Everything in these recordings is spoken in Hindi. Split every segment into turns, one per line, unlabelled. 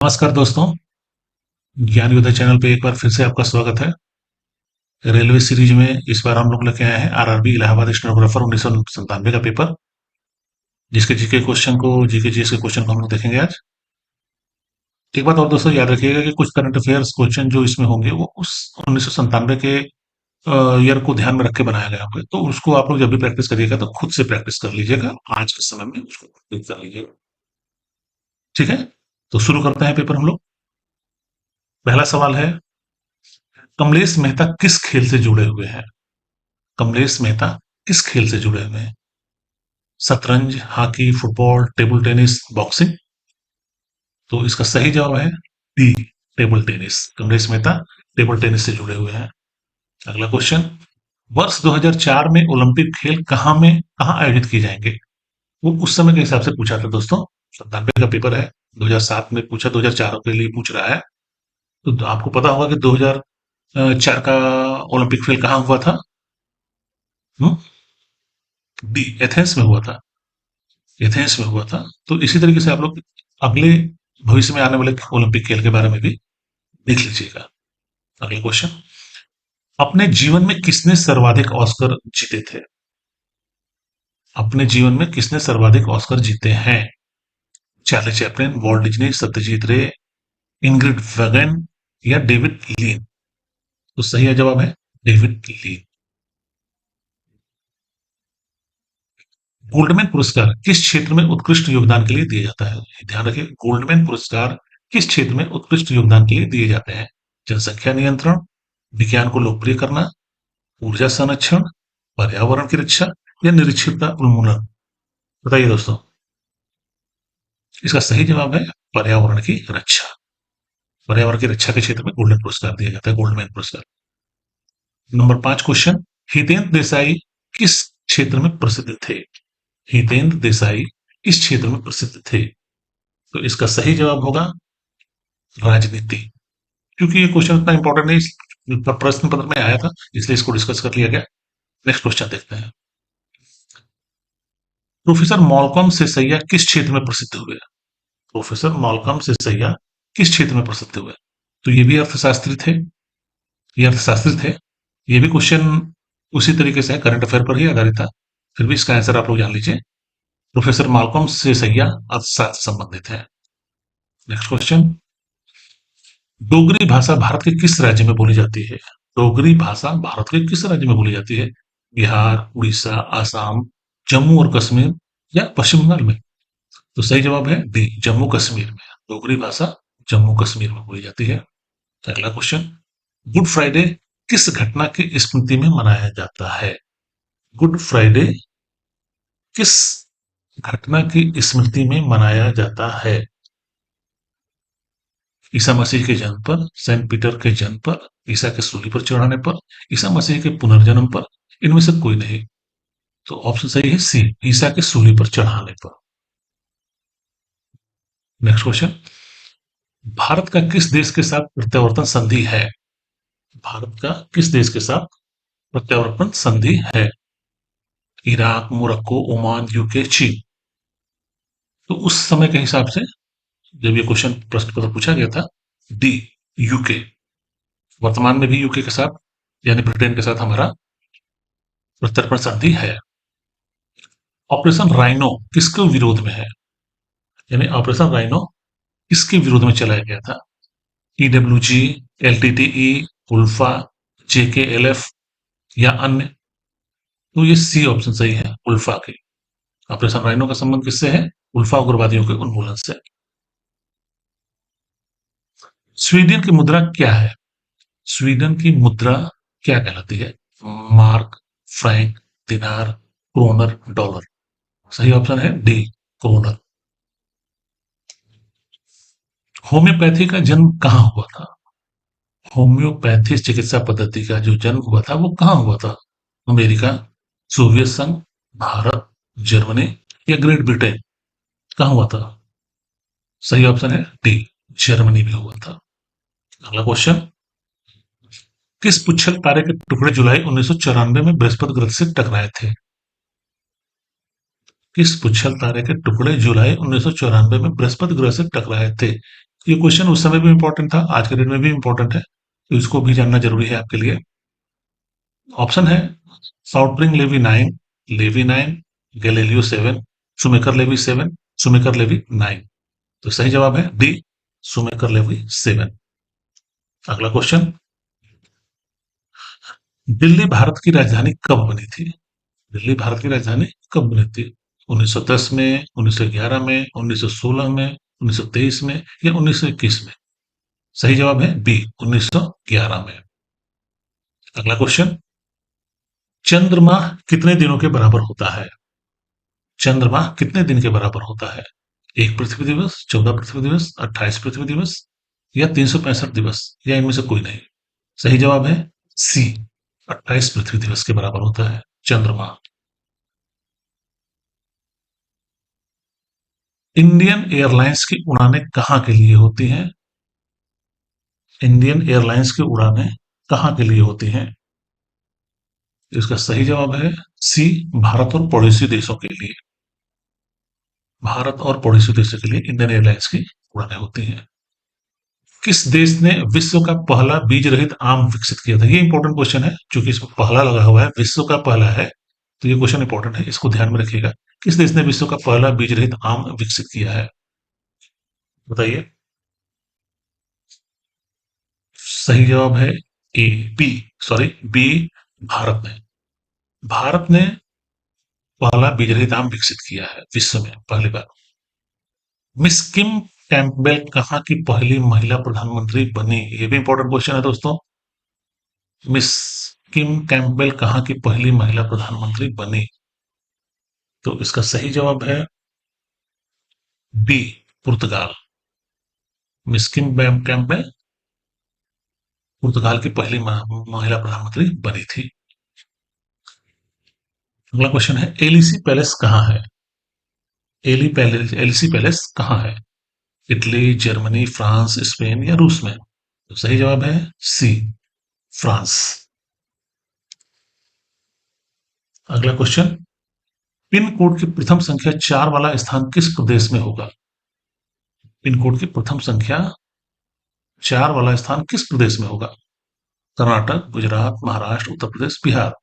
नमस्कार दोस्तों, ज्ञान योद्धा चैनल पे एक बार फिर से आपका स्वागत है। रेलवे सीरीज में इस बार हम लोग लेके आए हैं आरआरबी इलाहाबाद स्टेनोग्राफर 1997 का पेपर, जिसके जीके क्वेश्चन को जीके जीएस के क्वेश्चन को हम लोग देखेंगे आज। एक बात और दोस्तों याद रखिएगा कि कुछ करंट अफेयर्स क्वेश्चन जो इसमें होंगे वो उस 1997 के ईयर को ध्यान में रख के बनाया गया होगा, तो उसको आप लोग जब भी प्रैक्टिस करिएगा तो खुद से प्रैक्टिस कर लीजिएगा। आज के समय में उसको प्रैक्टिस कर लीजिएगा, ठीक है। तो शुरू करते हैं पेपर हम लोग। पहला सवाल है, कमलेश मेहता किस खेल से जुड़े हुए हैं? कमलेश मेहता किस खेल से जुड़े हुए हैं? शतरंज, hockey, football, table tennis, boxing. तो इसका सही जवाब है D, table tennis. Kamlesh Mehta table tennis से जुड़े हुए हैं। अगला क्वेश्चन, वर्ष 2004 में ओलंपिक खेल कहाँ आयोजित किए जाएंगे? वो उस समय के हिसाब से पूछा था दोस्तों। 97 का पेपर है, 2007 में पूछा, 2004 के लिए पूछ रहा है। तो आपको पता होगा कि 2004 का ओलंपिक खेल कहाँ हुआ था? डी, एथेंस में हुआ था। एथेंस में हुआ था। तो इसी तरीके से आप लोग अगले भविष्य में आने वाले ओलंपिक खेल के बारे में भी देख लीजिएगा। अगला क्वेश्चन, अपने जीवन में किसने सर्वाधिक ऑस्कर जीते थे? अपने जीवन में किसने सर्वाधिक ऑस्कर जीते हैं? Charlie Chaplin, Walt Disney, Satyajit रे, इंग्रिड वेगन या डेविड लीन? तो सही जवाब है डेविड लीन। गोल्डमैन पुरस्कार किस क्षेत्र में उत्कृष्ट योगदान के लिए दिया जाता है? ध्यान रखिए, गोल्डमैन पुरस्कार किस क्षेत्र में उत्कृष्ट योगदान के लिए दिए जाते हैं? जनसंख्या नियंत्रण, विज्ञान को लोकप्रिय करना, ऊर्जा संरक्षण, पर्यावरण की रक्षा या निरक्षरता उन्मूलन? बताइए दोस्तों। इसका सही जवाब है पर्यावरण की रक्षा। पर्यावरण की रक्षा के क्षेत्र में गोल्डन पुरस्कार दिया जाता है, गोल्डमैन पुरस्कार। नंबर 5 क्वेश्चन, हितेंद्र देसाई किस क्षेत्र में प्रसिद्ध थे? हितेंद्र देसाई इस क्षेत्र में प्रसिद्ध थे। तो इसका सही जवाब होगा राजनीति। क्योंकि ये क्वेश्चन इतना इंपॉर्टेंट नहीं, प्रश्न पत्र में आया था, इसलिए इसको डिस्कस कर लिया गया। नेक्स्ट क्वेश्चन देखते हैं। प्रोफेसर मॉलकॉम सेसैया किस क्षेत्र में प्रसिद्ध हुए? प्रोफेसर मॉलकॉम सेसैया किस क्षेत्र में प्रसिद्ध हुए? तो ये भी अर्थशास्त्री थे। ये अर्थशास्त्री थे। ये भी क्वेश्चन उसी तरीके से करंट अफेयर पर ही आधारित था, फिर भी इसका आंसर आप लोग जान लीजिए। प्रोफेसर मालकॉम सेसैया अर्थशास्त्र से संबंधित है। नेक्स्ट क्वेश्चन, डोगरी भाषा भारत के किस राज्य में बोली जाती है? डोगरी भाषा भारत के किस राज्य में बोली जाती है? बिहार, उड़ीसा, आसाम, जम्मू और कश्मीर या पश्चिम बंगाल में? तो सही जवाब है डी, जम्मू कश्मीर में। डोगरी भाषा जम्मू कश्मीर में बोली जाती है। अगला क्वेश्चन, गुड फ्राइडे किस घटना की स्मृति में मनाया जाता है? गुड फ्राइडे किस घटना की स्मृति में मनाया जाता है? ईसा मसीह के जन्म पर, सेंट पीटर के जन्म पर, ईसा के सूली पर चढ़ाने पर, ईसा मसीह के पुनर्जन्म पर, इनमें से कोई नहीं। तो ऑप्शन सही है सी, ईसा के सूली पर चढ़ाने पर। नेक्स्ट क्वेश्चन, भारत का किस देश के साथ प्रत्यावर्तन संधि है? भारत का किस देश के साथ प्रत्यावर्तन संधि है? इराक, मोरक्को, ओमान, यूके, चीन? तो उस समय के हिसाब से जब ये क्वेश्चन प्रश्न पत्र पूछा गया था, डी, यूके। वर्तमान में भी यूके के साथ यानी ब्रिटेन के साथ हमारा प्रत्यर्पण संधि है। ऑपरेशन राइनो किसके विरोध में है? यानी ऑपरेशन राइनो किसके विरोध में चलाया गया था? ईडब्ल्यूजी, एलटीटीई, उल्फा, जेकेएलएफ या अन्य? तो ये सी ऑप्शन सही है, उल्फा के। ऑपरेशन राइनो का संबंध किससे है? उल्फा उग्रवादियों के उन्मूलन से। स्वीडन की मुद्रा क्या है? स्वीडन की मुद्रा क्या कहलाती है? मार्क, फ्रैंक, दिनार, क्रोनर, डॉलर? सही ऑप्शन है डी, क्रोनर। होम्योपैथी का जन्म कहाँ हुआ था? होम्योपैथी चिकित्सा पद्धति का जो जन्म हुआ था वो कहाँ हुआ था? अमेरिका, सोवियत संघ, भारत, जर्मनी या ग्रेट ब्रिटेन? कहाँ हुआ था? सही ऑप्शन है डी, जर्मनी में हुआ था। अगला क्वेश्चन, किस पुच्छल तारे के टुकड़े जुलाई 1994 में बृहस्पति ग्रह से टकराए थे? किस पुच्छल तारे के टुकड़े जुलाई 1994 में बृहस्पति ग्रह से टकराए थे? ये क्वेश्चन उस समय भी इंपॉर्टेंट था, आज के डेट में भी इंपॉर्टेंट है, तो इसको भी जानना जरूरी है आपके लिए। ऑप्शन है साउटब्रिंग Levy 9, Levy 9, Galileo 7, Shoemaker Levy 7, Shoemaker Levy 9। तो सही जवाब है डी, शुमेकर लेवी 7। अगला क्वेश्चन, दिल्ली भारत की राजधानी कब बनी थी? दिल्ली भारत की राजधानी कब बनी थी? 1910 में, 1911 में, 1916 में, 1923 में या 1921 में? सही जवाब है बी, 1911 में। अगला क्वेश्चन, चंद्रमा कितने दिनों के बराबर होता है? चंद्रमा कितने दिन के बराबर होता है? 1 पृथ्वी दिवस, 14 पृथ्वी दिवस, 28 पृथ्वी दिवस या 365 दिवस या इनमें से कोई नहीं? सही जवाब है सी, 28 पृथ्वी दिवस के बराबर होता है चंद्रमा। इंडियन एयरलाइंस की उड़ानें कहाँ के लिए होती हैं? इंडियन एयरलाइंस की उड़ानें कहाँ के लिए होती हैं? इसका सही जवाब है सी, भारत और पड़ोसी देशों के लिए। भारत और पड़ोसी देशों के लिए इंडियन एयरलाइंस की उड़ानें होती हैं। किस देश ने विश्व का पहला बीज रहित आम विकसित किया था? ये इंपॉर्टेंट क्वेश्चन है, क्योंकि इसमें पहला लगा हुआ है, विश्व का पहला है, तो ये क्वेश्चन इंपॉर्टेंट है, इसको ध्यान में रखिएगा। किस देश ने विश्व का पहला बीज रहित आम विकसित किया है? बताइए। सही जवाब है ए, बी, सॉरी बी, भारत ने। भारत ने पहला बीज रहित आम विकसित किया है विश्व में पहली बार। मिस किम कैंपबेल कहाँ की पहली महिला प्रधानमंत्री बनी? ये भी इंपॉर्टेंट क्वेश्चन है दोस्तों। मिस किम कैंपबेल कहाँ की पहली महिला प्रधानमंत्री बनी? तो इसका सही जवाब है बी, पुर्तगाल। मिस किम कैंपबेल पुर्तगाल की पहली महिला प्रधानमंत्री बनी थी। अगला क्वेश्चन है, एलिसी पैलेस कहाँ है? एलिसी पैलेस कहाँ है? इटली, जर्मनी, फ्रांस, स्पेन या रूस में? तो सही जवाब है सी, फ्रांस। अगला क्वेश्चन, पिन कोड की प्रथम संख्या 4 वाला स्थान किस प्रदेश में होगा? पिन कोड की प्रथम संख्या 4 वाला स्थान किस प्रदेश में होगा? कर्नाटक, गुजरात, महाराष्ट्र, उत्तर प्रदेश, बिहार?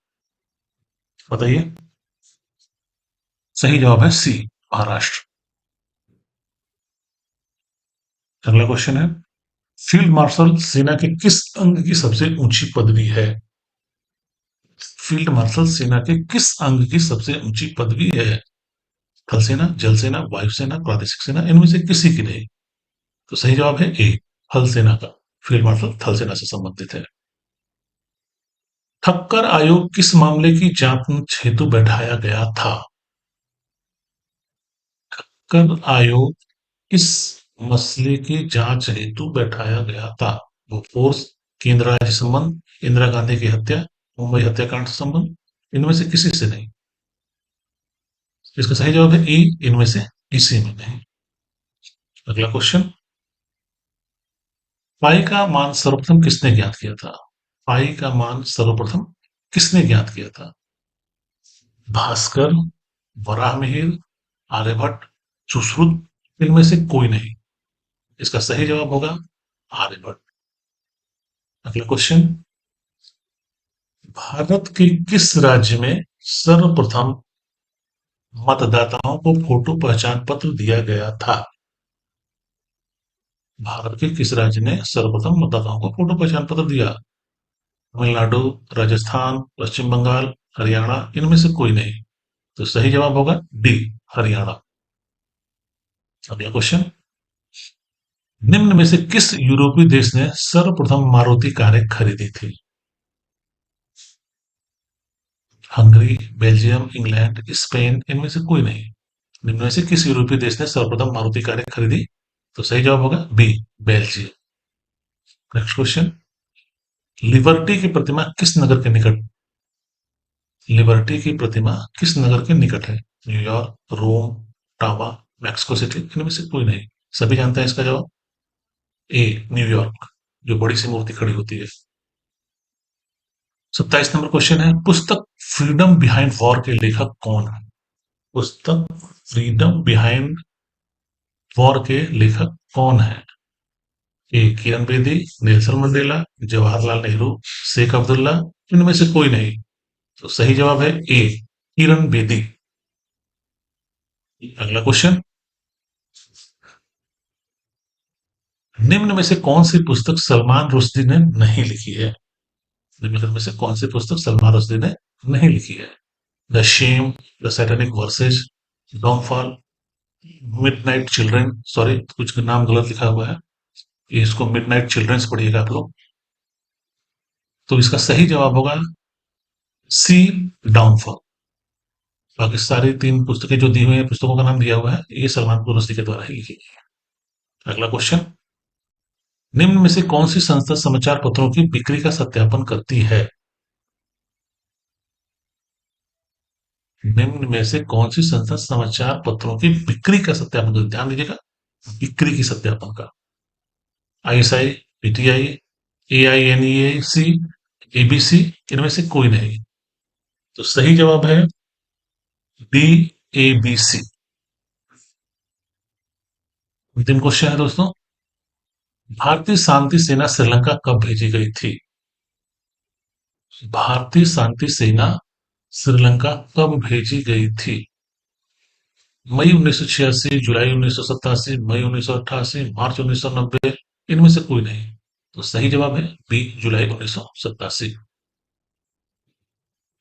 बताइए। सही जवाब है सी, महाराष्ट्र। अगला क्वेश्चन है, फील्ड मार्शल सेना के किस अंग की सबसे ऊंची पदवी है? फील्ड मार्शल सेना के किस अंग की सबसे ऊंची पदवी है? थल सेना, जल सेना, वायुसेना, प्रादेशिक सेना, इनमें से किसी की नहीं? तो सही जवाब है ए, थल सेना का। फील्ड मार्शल थल सेना से संबंधित है। ठक्कर आयोग किस मामले की जांच हेतु बैठाया गया था? ठक्कर आयोग किस मसले की जांच हेतु बैठाया गया था? वो फोर्स, केंद्र राज्य संबंध, इंदिरा गांधी की हत्या, मुंबई हत्याकांड से संबंध, इनमें से किसी से नहीं? इसका सही जवाब है ए, इनमें से किसी में नहीं। अगला क्वेश्चन, पाई का मान सर्वप्रथम किसने ज्ञात किया था? पाई का मान सर्वप्रथम किसने ज्ञात किया था? भास्कर, वराहमिहिर, आर्यभट्ट, सुश्रुत, इनमें से कोई नहीं? इसका सही जवाब होगा आर्यभट्ट। अगला क्वेश्चन, भारत के किस राज्य में सर्वप्रथम मतदाताओं को फोटो पहचान पत्र दिया गया था? भारत के किस राज्य ने सर्वप्रथम मतदाताओं को फोटो पहचान पत्र दिया? तमिलनाडु, राजस्थान, पश्चिम बंगाल, हरियाणा, इनमें से कोई नहीं? तो सही जवाब होगा डी, हरियाणा। अगला क्वेश्चन, निम्न में से किस यूरोपीय देश ने सर्वप्रथम मारुति कारें खरीदी थी? हंगरी, बेल्जियम, इंग्लैंड, स्पेन, इनमें से कोई नहीं? निम्न में से किस यूरोपीय देश ने सर्वप्रथम मारुति कारें खरीदी? तो सही जवाब होगा B, Belgium. Next question, Liberty की प्रतिमा किस नगर के निकट? लिबर्टी की प्रतिमा किस नगर के निकट है? न्यूयॉर्क, रोम, टावा, मैक्सिको सिटी, इनमें से कोई नहीं? सभी जानते हैं इसका जवाब ए, न्यूयॉर्क, जो बड़ी सी मूर्ति खड़ी होती है। 27 नंबर क्वेश्चन है, पुस्तक फ्रीडम बिहाइंड वॉर के लेखक कौन है? पुस्तक फ्रीडम बिहाइंड वॉर के लेखक कौन है? ए किरण बेदी, नेल्सन मंडेला, जवाहरलाल नेहरू, शेख अब्दुल्ला, इनमें से कोई नहीं। तो सही जवाब है ए किरण बेदी। अगला क्वेश्चन, निम्न में से कौन सी पुस्तक सलमान रुश्दी ने नहीं लिखी है? निम्न में से कौन सी पुस्तक सलमान रुश्दी ने नहीं लिखी है? The Shame, the Satanic Verses, Downfall, Midnight Children, sorry कुछ नाम गलत लिखा हुआ है, ये इसको मिडनाइट चिल्ड्रंस पढ़िएगा आप लोग। तो इसका सही जवाब होगा सी डाउनफॉल। बाकी सारी तीन पुस्तकें जो दी हुई हैं, पुस्तकों का नाम दिया हुआ है, ये सलमान रुश्दी के द्वारा ही लिखी गई है। अगला क्वेश्चन, निम्न में से कौन सी संस्था समाचार पत्रों की बिक्री का सत्यापन करती है? निम्न में से कौन सी संस्था समाचार पत्रों की बिक्री का सत्यापन करती है? ध्यान दीजिएगा, बिक्री की सत्यापन का। आईएसआई, पीटीआई, एआईएनईसी, एबीसी, इनमें से कोई नहीं। तो सही जवाब है डी, एबीसी। अंतिम क्वेश्चन है दोस्तों, भारतीय शांति सेना श्रीलंका कब भेजी गई थी? भारतीय शांति सेना श्रीलंका कब भेजी गई थी? मई 1986, जुलाई 1987, मई 1988, मार्च 1990, इनमें से कोई नहीं। तो सही जवाब है बी, जुलाई 1987।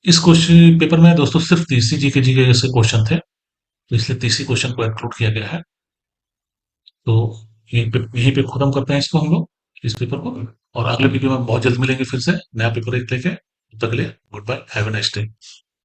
इस क्वेश्चन पेपर में दोस्तों सिर्फ तीसरी जीके जी के जैसे क्वेश्चन थे, तो इसलिए तीसरी क्वेश्चन को इंक्लूड किया गया है। तो यहीं पे खत्म करते हैं इसको हम लोग, इस पेपर को। और अगले वीडियो में बहुत जल्द मिलेंगे फिर से नया पेपर एक लेके। तब तक के लिए goodbye, have a nice day.